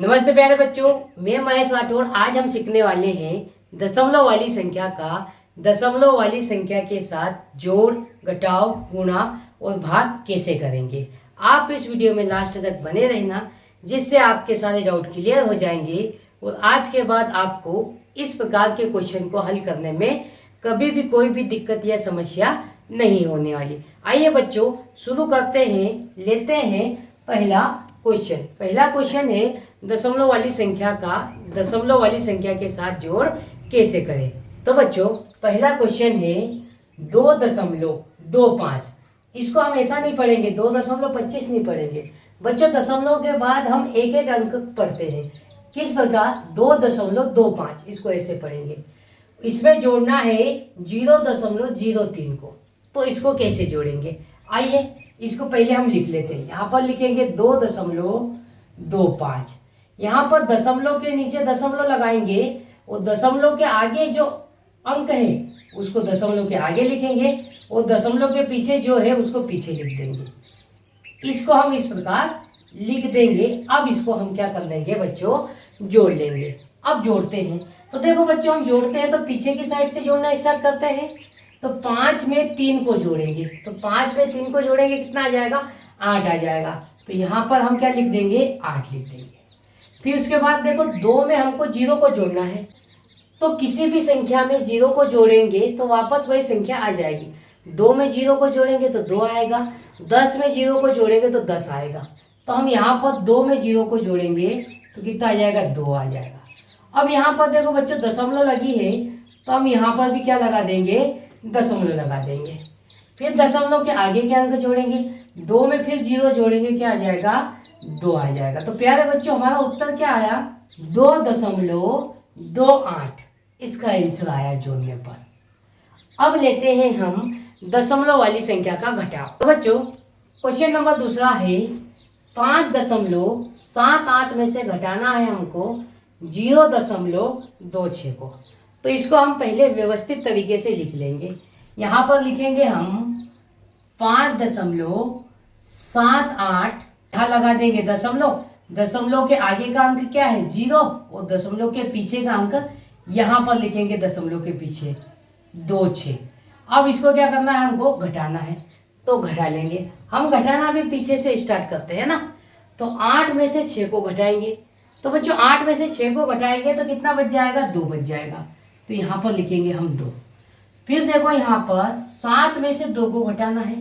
नमस्ते प्यारे बच्चों, मैं महेश राठौर। आज हम सीखने वाले हैं दशमलव वाली संख्या का दशमलव वाली संख्या के साथ जोड़, घटाव, गुणा और भाग कैसे करेंगे। आप इस वीडियो में लास्ट तक बने रहना, जिससे आपके सारे डाउट क्लियर हो जाएंगे और आज के बाद आपको इस प्रकार के क्वेश्चन को हल करने में कभी भी कोई भी दिक्कत या समस्या नहीं होने वाली। आइए बच्चों शुरू करते हैं। लेते हैं पहला क्वेश्चन है दशमलव वाली संख्या के साथ जोड़ कैसे करें। तो बच्चों पहला क्वेश्चन है 2.25। इसको हम ऐसा नहीं पढ़ेंगे, 2.25 नहीं पढ़ेंगे बच्चों। दशमलव के बाद हम एक एक अंक पढ़ते हैं। किस प्रकार? 2.25, इसको ऐसे पढ़ेंगे। इसमें जोड़ना है 0.03 को, तो इसको कैसे जोड़ेंगे? आइए इसको पहले हम लिख लेते हैं। यहाँ पर लिखेंगे 2.25। यहाँ पर दशमलव के नीचे दशमलव लगाएंगे और दशमलव के आगे जो अंक है उसको दशमलव के आगे लिखेंगे और दशमलव के पीछे जो है उसको पीछे लिख देंगे। इसको हम इस प्रकार लिख देंगे। अब इसको हम क्या कर लेंगे बच्चों? जोड़ लेंगे। अब जोड़ते हैं। तो देखो बच्चों, हम जोड़ते हैं तो पीछे की साइड से जोड़ना स्टार्ट करते हैं। तो 5 में 3 को जोड़ेंगे, तो 5 में 3 को जोड़ेंगे कितना आ जाएगा? 8 आ जाएगा। तो यहाँ पर हम क्या लिख देंगे? 8 लिख देंगे। फिर उसके बाद देखो 2 में हमको 0 को जोड़ना है, तो किसी भी संख्या में 0 को जोड़ेंगे तो वापस वही संख्या आ जाएगी। 2 में 0 को जोड़ेंगे तो 2 आएगा, 10 में 0 को जोड़ेंगे तो 10 आएगा। तो हम यहाँ पर 2 में 0 को जोड़ेंगे तो कितना आ जाएगा? 2 आ जाएगा। अब यहाँ पर देखो बच्चों दशमलव लगी है, तो हम यहाँ पर भी क्या लगा देंगे? दशमलव लगा देंगे। फिर दशमलव के आगे के अंक जोड़ेंगे, 2 में फिर 0 जोड़ेंगे, क्या आ जाएगा? 2 आ जाएगा। तो प्यारे बच्चों हमारा उत्तर क्या आया? 2.28 इसका आंसर आया जोड़ने पर। अब लेते हैं हम दशमलव वाली संख्या का घटाव। तो बच्चों क्वेश्चन नंबर दूसरा है 5.78 में से घटाना है हमको 0.26 को। तो इसको हम पहले व्यवस्थित तरीके से लिख लेंगे। यहाँ पर लिखेंगे हम 5.78, यहाँ लगा देंगे दशमलव। दशमलव के आगे का अंक क्या है? 0 और दशमलव के पीछे का अंक यहाँ पर लिखेंगे दशमलव के पीछे 26। अब इसको क्या करना है? हमको घटाना है, तो घटा लेंगे। हम घटाना भी पीछे से स्टार्ट करते हैं ना। तो 8 में से 6 को घटाएंगे। तो बच्चों 8 में से 6 को घटाएंगे तो कितना बच जाएगा? 2 बच जाएगा। तो यहाँ पर लिखेंगे हम 2। फिर देखो यहाँ पर 7 में से 2 को घटाना है,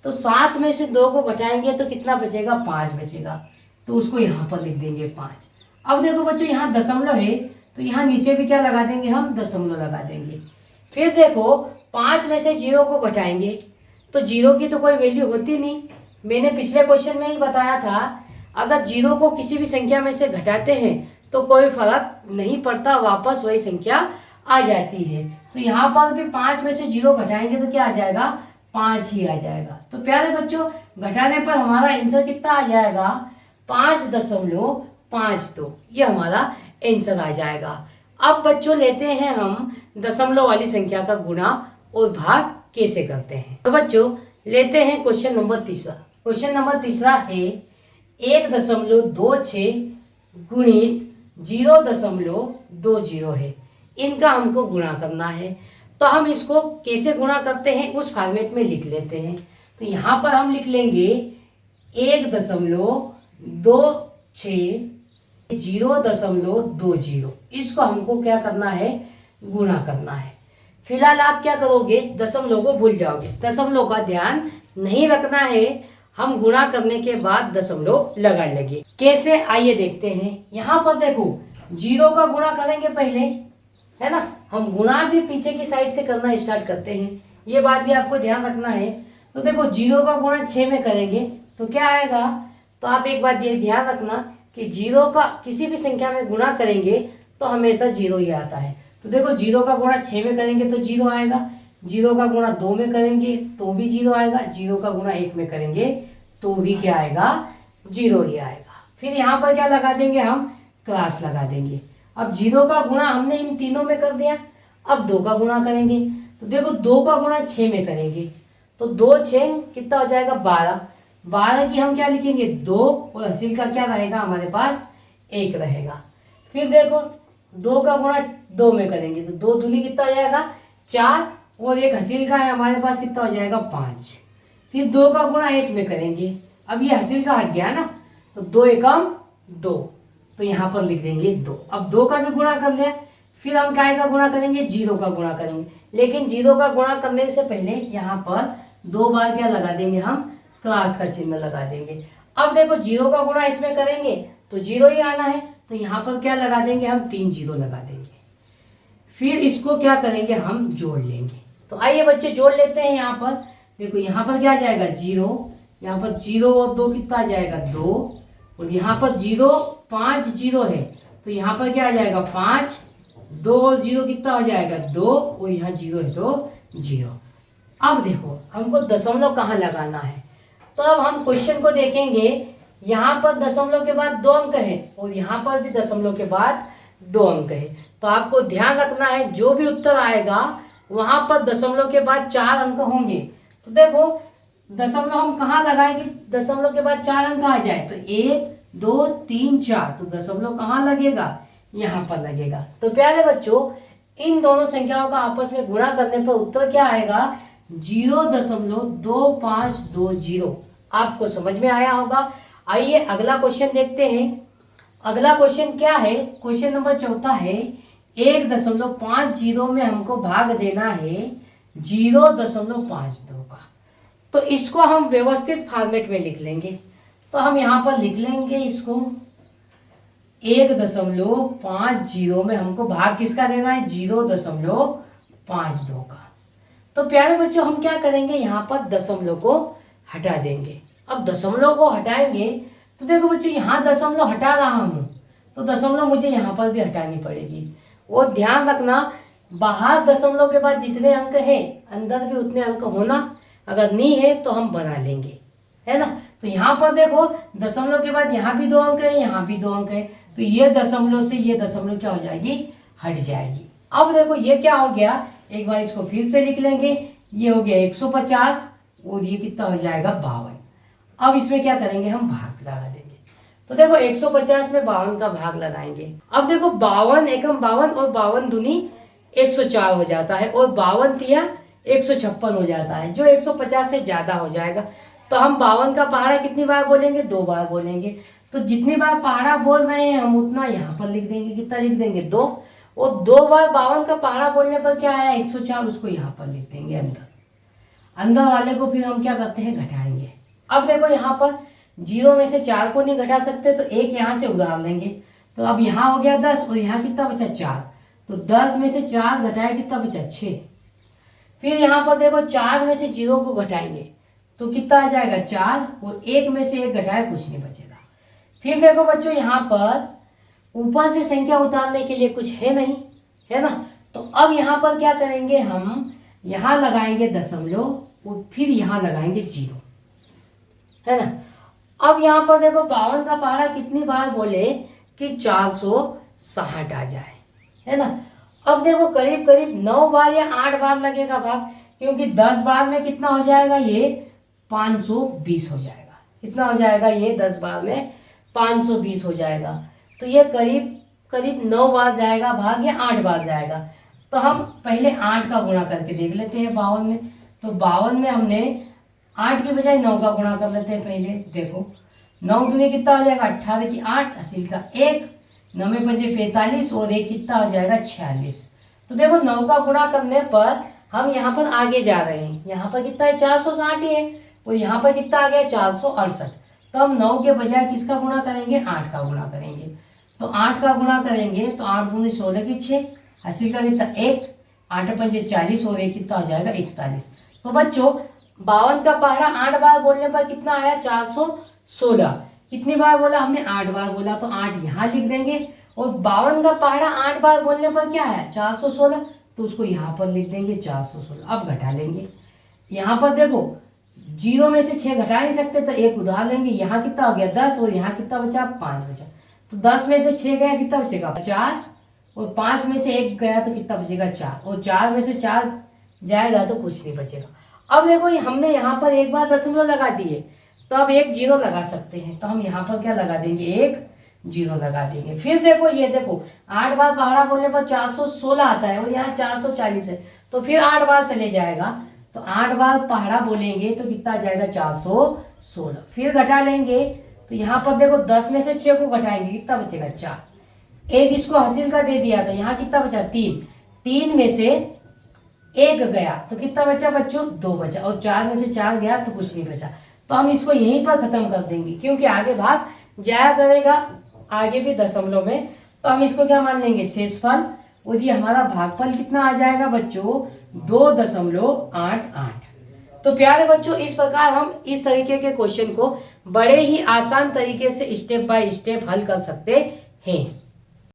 तो 7 में से 2 को घटाएंगे तो कितना बचेगा? 5 बचेगा। तो उसको यहाँ पर लिख देंगे 5। अब देखो बच्चों यहाँ दशमलव है, तो यहाँ नीचे भी क्या लगा देंगे? हम दशमलव लगा देंगे। फिर देखो 5 में से 0 को घटाएंगे, तो 0 की तो कोई वैल्यू होती नहीं। मैंने पिछले क्वेश्चन में ही बताया था, अगर 0 को किसी भी संख्या में से घटाते हैं तो कोई फर्क नहीं पड़ता, वापस वही संख्या आ जाती है। तो यहाँ पर भी 5 में से 0 घटाएंगे तो क्या आ जाएगा? 5 ही आ जाएगा। तो प्यारे बच्चों घटाने पर हमारा आंसर कितना आ जाएगा? 5.52। ये हमारा आंसर आ जाएगा। अब बच्चों लेते हैं हम दशमलव वाली संख्या का गुणा और भाग कैसे करते हैं। तो बच्चों लेते हैं क्वेश्चन नंबर तीसरा। क्वेश्चन नंबर तीसरा है 1.26 गुणित 0.20 है। इनका हमको गुणा करना है। तो हम इसको कैसे गुणा करते हैं उस फॉर्मेट में लिख लेते हैं। तो यहाँ पर हम लिख लेंगे 1.26 0.20। इसको हमको क्या करना है? गुणा करना है। फिलहाल आप क्या करोगे? दशमलव को भूल जाओगे, दशमलव का ध्यान नहीं रखना है। हम गुणा करने के बाद दशमलव लगा लेंगे। कैसे? आइए देखते हैं। यहाँ पर देखो 0 का गुणा करेंगे पहले, है ना। हम गुणा भी पीछे की साइड से करना स्टार्ट करते हैं, ये बात भी आपको ध्यान रखना है। तो देखो 0 का गुणा 6 में करेंगे तो क्या आएगा? तो आप एक बात ये ध्यान रखना कि 0 का किसी भी संख्या में गुणा करेंगे तो हमेशा 0 ही आता है। तो देखो 0 का गुणा 6 में करेंगे तो 0 आएगा, 0 का गुणा 2 में करेंगे तो भी 0 आएगा, 0 का गुणा 1 में करेंगे तो भी क्या आएगा? 0 ही आएगा। फिर यहाँ पर क्या लगा देंगे? हम क्रॉस लगा देंगे। अब 0 का गुणा हमने इन तीनों में कर दिया, अब 2 का गुणा करेंगे। तो देखो 2 का गुणा 6 में करेंगे तो 2 6 कितना हो जाएगा? 12। 12 की हम क्या लिखेंगे? 2 और हासिल का क्या रहेगा हमारे पास? 1 रहेगा। फिर देखो 2 का गुणा 2 में करेंगे तो 2 दूनी कितना हो जाएगा 4, और एक हसील का है हमारे पास, कितना हो जाएगा 5। फिर 2 का गुणा 1 में करेंगे, अब ये हसील का हट गया ना, तो 2 एकम 2, तो यहाँ पर लिख देंगे 2। अब 2 का भी गुणा कर लिया, फिर हम काय का गुणा करेंगे 0 का गुणा करेंगे, लेकिन 0 का गुणा करने से पहले यहाँ पर 2 बार क्या लगा देंगे हम, क्रॉस का चिन्ह लगा देंगे। अब देखो 0 का गुणा इसमें करेंगे तो 0 ही आना है, तो यहाँ पर क्या लगा देंगे हम 3 0 लगा देंगे। फिर इसको क्या करेंगे हम जोड़ लेंगे। तो आइए बच्चे जोड़ लेते हैं। यहाँ पर देखो यहाँ पर क्या आ जाएगा 0, यहाँ पर 0 और 2 कितना आ जाएगा 2, और यहाँ पर 0 5 0 है, तो यहाँ पर क्या आ जाएगा 5, 2 और 0 कितना हो जाएगा 2, और यहाँ 0 है तो 0। अब देखो हमको दशमलव कहाँ लगाना है, तो अब हम क्वेश्चन को देखेंगे। यहाँ पर दशमलव के बाद 2 अंक है, और यहाँ पर भी दशमलव के बाद 2 अंक है। तो आपको ध्यान रखना है जो भी उत्तर आएगा वहां पर दशमलव के बाद 4 अंक होंगे। तो देखो दशमलव हम कहाँ लगाएंगे, दशमलव के बाद 4 अंक आ जाए तो 1 2 3 4, तो दशमलव कहाँ लगेगा, यहाँ पर लगेगा। तो प्यारे बच्चों इन दोनों संख्याओं का आपस में गुणा करने पर उत्तर क्या आएगा 0.2520। आपको समझ में आया होगा। आइए अगला क्वेश्चन देखते हैं। अगला क्वेश्चन क्या है, क्वेश्चन नंबर 4 है 1.50 में हमको भाग देना है 0.52 का। तो इसको हम व्यवस्थित फॉर्मेट में लिख लेंगे। तो हम यहाँ पर लिख लेंगे इसको 1.50 में हमको भाग किसका देना है 0.52 का। तो प्यारे बच्चों हम क्या करेंगे, यहाँ पर दशमलव को हटा देंगे। अब दशमलव को हटाएंगे तो देखो बच्चों यहाँ दशमलव हटा रहा हूँ, तो दशमलव मुझे यहाँ पर भी हटानी पड़ेगी। और ध्यान रखना बाहर दशमलव के बाद जितने अंक है अंदर भी उतने अंक होना, अगर नहीं है तो हम बना लेंगे, है ना। तो यहाँ पर देखो दशमलव के बाद यहाँ भी 2 अंक है, यहाँ भी 2 अंक है, तो ये दशमलव से ये दशमलव क्या हो जाएगी, हट जाएगी। अब देखो ये क्या हो गया, एक बार इसको फिर से लिख लेंगे, ये हो गया 150 और ये कितना हो जाएगा 52। अब इसमें क्या करेंगे हम भाग लगा देंगे। तो देखो 150 में 52 का भाग लगाएंगे। अब देखो 52 एकम 52 और 52 दूनी 104 हो जाता है, और 52 तिया 156 हो जाता है, जो 150 से ज्यादा हो जाएगा। तो हम 52 का पहाड़ा कितनी बार बोलेंगे, 2 बार बोलेंगे। तो जितनी बार पहाड़ा बोल रहे हैं हम उतना यहाँ पर लिख देंगे, कितना लिख देंगे 2, और 2 बार 52 का पहाड़ा बोलने पर क्या आया 104, उसको यहाँ पर लिख देंगे अंदर। अंदर वाले को फिर हम क्या करते हैं घटाएंगे। अब देखो यहाँ पर 0 में से 4 को नहीं घटा सकते, तो 1 यहाँ से उधार लेंगे। तो अब यहाँ हो गया 10 और यहाँ कितना बचा 4, तो 10 में से 4 घटाए कितना बचा 6। फिर यहाँ पर देखो 4 में से 0 को घटाएंगे तो कितना आ जाएगा 4, और 1 में से 1 घटाए कुछ नहीं बचेगा। फिर देखो बच्चों यहाँ पर ऊपर से संख्या उतारने के लिए कुछ है नहीं, है ना। तो अब यहाँ पर क्या करेंगे हम, यहाँ लगाएंगे दशमलव और फिर यहाँ लगाएंगे 0, है ना। अब यहाँ पर देखो 52 का पहाड़ा कितनी बार बोले कि 460 आ जाए, है ना। अब देखो करीब करीब 9 बार या 8 बार लगेगा भाग, क्योंकि 10 बार में कितना हो जाएगा ये 520 हो जाएगा। कितना हो जाएगा ये 10 बार में 520 हो जाएगा। तो ये करीब करीब 9 बार जाएगा भाग या 8 बार जाएगा। तो हम पहले 8 का गुणा करके देख लेते हैं 52 में। तो 52 में हमने 8 की बजाय 9 का गुणा कर लेते हैं पहले। देखो 9 दूनी कितना हो जाएगा 18 की 8, असील का 1, 9 में 5 45 और 1 कितना हो जाएगा 46। तो देखो 9 का गुणा करने पर हम यहाँ पर आगे जा रहे हैं। यहाँ पर कितना है 460 ही है, और यहाँ पर कितना आ गया 468। तो हम 9 के बजाय किसका गुणा करेंगे 8 का गुणा करेंगे। तो 8 का गुणा करेंगे तो 8 दूनी 16 की 6, अस्सी का कितना 1, 8 पंजे 40 और 1 कितना हो जाएगा 41। तो बच्चों 52 का पहाड़ा 8 बार बोलने पर कितना आया 416। कितनी बार बोला हमने 8 बार बोला, तो 8 यहाँ लिख देंगे। और 52 का पहाड़ा 8 बार बोलने पर क्या है 416, तो उसको यहाँ पर लिख देंगे 416। अब घटा लेंगे। यहाँ पर देखो 0 में से 6 घटा नहीं सकते, तो 1 उधार लेंगे। यहाँ कितना हो गया 10 और यहाँ कितना बचा 5 बचा। तो 10 में से 6 गया कितना बचेगा 4, और 5 में से 1 गया तो कितना बचेगा 4, और 4 में से 4 जाएगा तो कुछ नहीं बचेगा। अब देखो हमने यहाँ पर एक बार दशमलव लगा दिए, तो अब 1 0 लगा सकते हैं। तो हम यहाँ पर क्या लगा देंगे 1 जीरो लगा देंगे। फिर देखो ये देखो 8 बार पहाड़ा बोलने पर 416 आता है और यहाँ 440 है, तो फिर 8 बार चले जाएगा, तो 8 बार पहाड़ा बोलेंगे तो कितना आ जाएगा 416। फिर घटा लेंगे तो यहाँ पर देखो 10 में से 6 को घटाएंगे, कितना बचेगा 4। एक इसको हासिल का दे दिया तो यहाँ कितना बचा 3, 3 में से 1 गया तो कितना बचा बच्चों 2 बचा, और 4 में से 4 गया तो कुछ नहीं बचा। तो हम इसको यहीं पर खत्म कर देंगे क्योंकि आगे भाग जाया करेगा आगे भी दशमलव में, तो हम इसको क्या मान लेंगे शेषफल, और ये हमारा भागफल कितना आ जाएगा बच्चों 2.88। तो प्यारे बच्चों इस प्रकार हम इस तरीके के क्वेश्चन को बड़े ही आसान तरीके से स्टेप बाय स्टेप हल कर सकते हैं।